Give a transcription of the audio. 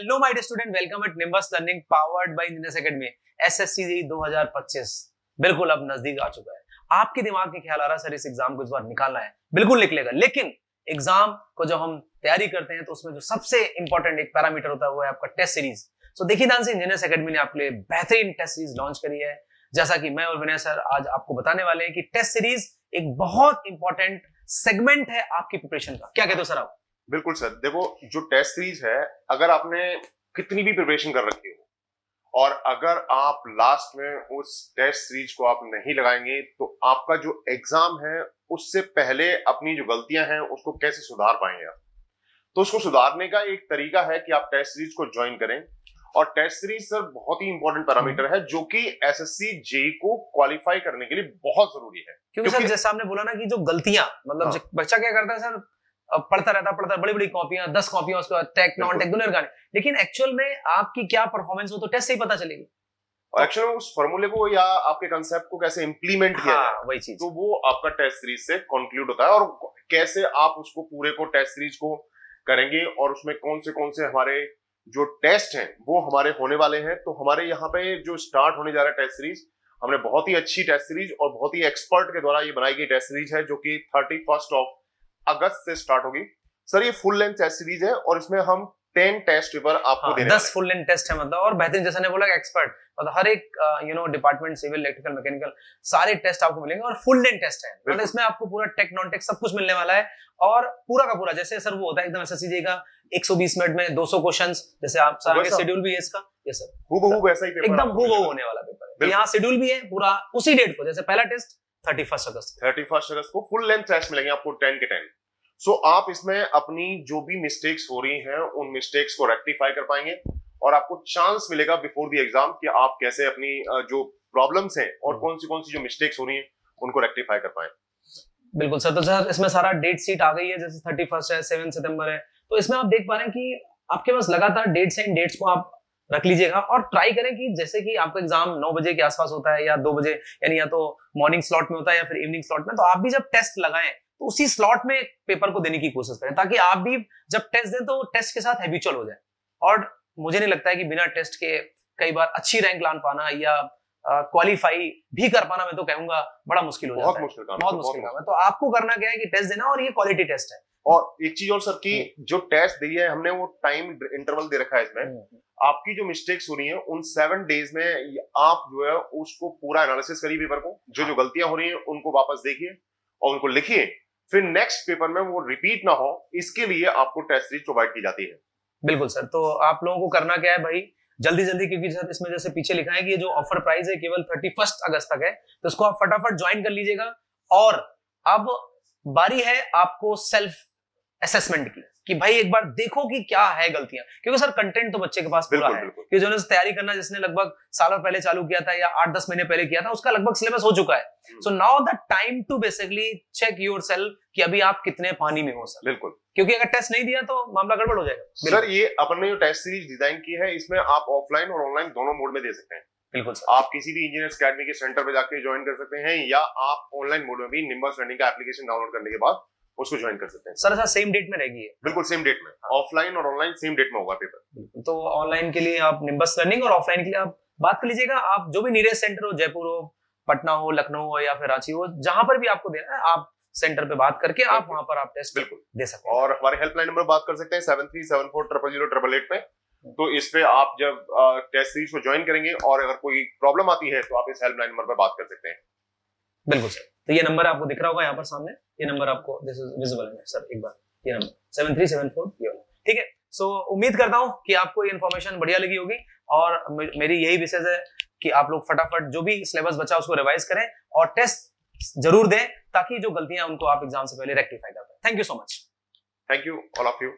Hello my dear student, welcome at Nimbus learning powered by engineers academy. SSC 2025 बिल्कुल अब नजदीक आ चुका है। आपके दिमाग में ख्याल आ रहा है सर इस एग्जाम को इस बार निकालना है, बिल्कुल निकलेगा। लेकिन एग्जाम को जब हम तैयारी करते हैं तो उसमें जो सबसे इंपॉर्टेंट एक पैरामीटर होता है वो है आपका टेस्ट सीरीज। सो देखिए ध्यान से, इंजीनियर्स एकेडमी ने आपके लिए बेहतरीन टेस्ट सीरीज लॉन्च करी है। जैसा कि मैं और विनय सर आज आपको बताने वाले हैं कि टेस्ट सीरीज एक बहुत इंपॉर्टेंट सेगमेंट है आपकी प्रिपरेशन का। क्या कहते हो सर आप? बिल्कुल सर, देखो जो टेस्ट सीरीज है, अगर आपने कितनी भी प्रिपरेशन कर रखी हो और अगर आप लास्ट में उस टेस्ट सीरीज को आप नहीं लगाएंगे तो आपका जो एग्जाम है उससे पहले अपनी जो गलतियां हैं उसको कैसे सुधार पाएंगे आप। तो उसको सुधारने का एक तरीका है कि आप टेस्ट सीरीज को ज्वाइन करें। और टेस्ट सीरीज सर बहुत ही इंपॉर्टेंट पैरामीटर है जो कि एसएससी जेईई को क्वालिफाई करने के लिए बहुत जरूरी है। क्योंकि सर जैसे आपने बोला ना कि जो गलतियां मतलब बच्चा क्या करता है सर, पढ़ता रहता बड़ी बड़ी कॉपियां, 10 कॉपियां, उसके बाद टेक नॉन टेक दोनों लगाने, लेकिन एक्चुअल में आपकी क्या परफॉर्मेंस हो तो टेस्ट से ही पता चलेगी। और एक्चुअल में उस फॉर्मूले को या आपके कंसेप्ट को कैसे इंप्लीमेंट किया जाए, वही चीज, तो वो आपका टेस्ट सीरीज से कंक्लूड होता है। और कैसे आप उसको पूरे को टेस्ट सीरीज को करेंगे और उसमें कौन से हमारे जो टेस्ट हैं वो हमारे होने वाले हैं। तो हमारे यहाँ पे जो स्टार्ट होने जा रहा है टेस्ट सीरीज, हमने बहुत ही अच्छी टेस्ट सीरीज और बहुत ही एक्सपर्ट के द्वारा ये बनाई गई टेस्ट सीरीज है जो कि 31 अगस्त से स्टार्ट होगी। सर ये फुल लेंथ टेस्ट सीरीज है और इसमें हम 10 टेस्ट पेपर आपको देने 10 फुल लेंथ टेस्ट है मतलब। और बेहतरीन, जैसा ने बोला एक्सपर्ट, मतलब हर एक डिपार्टमेंट, सिविल, इलेक्ट्रिकल, मैकेनिकल, सारे टेस्ट आपको मिलेंगे और फुल लेंथ टेस्ट है। मतलब इसमें आपको पूरा टेक नॉन टेक सब कुछ मिलने वाला है। और पूरा का पूरा जैसे सर वो होता है एकदम एसएससी का 120 मिनट में 200 क्वेश्चंस, जैसे आप सर के शेड्यूल भी है इसका। ये सर हूबहू वैसा ही पेपर, एकदम हूबहू होने वाला पेपर है। यहाँ शेड्यूल भी है पूरा उसी डेट को, जैसे पहला टेस्ट 31 अगस्त को फुल लेंथ टेस्ट मिलेंगे आपको 10 के 10। सो आप इसमें अपनी जो भी मिस्टेक्स हो रही हैं उन मिस्टेक्स को रेक्टिफाई कर पाएंगे और आपको चांस मिलेगा बिफोर द एग्जाम कि आप कैसे अपनी जो प्रॉब्लम्स हैं और कौन सी जो मिस्टेक्स हो रही हैं उनको रेक्टिफाई कर पाए। बिल्कुल सर। तो सर इसमें सारा डेट शीट आ गई है, जैसे 31 है, 7 सितंबर है, तो इसमें आप देख पा रहे हैं कि आपके पास लगातार डेट्स हैं। इन डेट्स को आप रख लीजिएगा और ट्राई करें कि जैसे कि आपका एग्जाम 9 बजे के आसपास होता है या 2 बजे, यानी या तो मॉर्निंग स्लॉट में होता है या फिर इवनिंग स्लॉट में, तो आप भी जब टेस्ट लगाएं तो उसी स्लॉट में पेपर को देने की कोशिश करें ताकि आप भी जब टेस्ट दें तो टेस्ट के साथ हैबिचुअल हो जाए। और मुझे नहीं लगता है कि बिना टेस्ट के कई बार अच्छी रैंक ला पाना या क्वालिफाई भी कर पाना, मैं तो कहूंगा बड़ा मुश्किल हो जाता है। बहुत मुश्किल काम है। तो आपको करना क्या है कि टेस्ट देना, और ये क्वालिटी टेस्ट है। और एक चीज और सर की जो टेस्ट दी है हमने वो टाइम इंटरवल दे रखा है इसमें। आपकी जो मिस्टेक्स हो रही हैं उन 7 डेज में आप जो है उसको पूरा एनालिसिस करिए पेपर को, जो गलतियां हो रही हैं उनको वापस देखिए और उनको लिखिए, फिर नेक्स्ट पेपर में वो रिपीट ना हो इसके लिए आपको टेस्ट सीरीज प्रोवाइड की जाती है। बिल्कुल सर। तो आप लोगों को करना क्या है भाई, जल्दी जल्दी, क्योंकि सर इसमें जैसे पीछे लिखा है कि ये जो ऑफर प्राइस है केवल 31 अगस्त तक है, तो इसको आप फटाफट ज्वाइन कर लीजिएगा। और अब बारी है आपको सेल्फ असेसमेंट की, कि भाई एक बार देखो कि क्या है गलतियां, क्योंकि सर कंटेंट तो बच्चे के पास पूरा है। कि जो तैयारी करना जिसने लगभग सालों पहले चालू किया था या 8-10 महीने पहले किया था, उसका लगभग सिलेबस हो चुका है। So now the time to basically check yourself कि अभी आप कितने पानी में हो सर। बिल्कुल, क्योंकि अगर टेस्ट नहीं दिया तो मामला गड़बड़ हो जाएगा। सर ये अपन ने जो टेस्ट सीरीज डिजाइन की है इसमें आप ऑफलाइन और ऑनलाइन दोनों मोड में दे सकते हैं। बिल्कुल सर। आप किसी भी इंजीनियर्स अकेडमी के सेंटर पे जाके ज्वाइन कर सकते हैं या आप ऑनलाइन मोड में भी निम्बस लर्निंग का एप्लीकेशन डाउनलोड करने के बाद उसको ज्वाइन कर सकते हैं। सर ऐसा सेम डेट में रहेगी? बिल्कुल सेम डेट में, ऑफलाइन और ऑनलाइन सेम डेट में होगा पेपर। तो ऑनलाइन के लिए आप निम्बस लर्निंग और ऑफलाइन के लिए आप बात कर लीजिएगा। आप जो भी नियरेस्ट सेंटर हो, जयपुर हो, पटना हो, लखनऊ हो या फिर रांची हो, जहां पर भी आपको देना है आप सेंटर पे बात करके आप वहां पर आप टेस्ट बिल्कुल दे सकते हैं। और हमारे हेल्पलाइन नंबर बात कर सकते हैं 7374000888 पे। तो इस पे आप जब टेस्ट सीरीज को ज्वाइन करेंगे और अगर कोई प्रॉब्लम आती है तो आप इस हेल्पलाइन नंबर पर बात कर सकते हैं। बिल्कुल सर। तो ये नंबर आपको दिख रहा होगा यहाँ पर सामने, ये नंबर आपको दिस इज विजिबल है सर, एक बार ये नंबर 7374, ठीक है। सो उम्मीद करता हूँ कि आपको ये इन्फॉर्मेशन बढ़िया लगी होगी और मेरी यही विशेष है कि आप लोग फटाफट जो भी सिलेबस बचा उसको रिवाइज करें और टेस्ट जरूर दें ताकि जो गलतियां उनको आप एग्जाम से पहले रेक्टिफाई कर पाए। Thank you so much. Thank you all of you.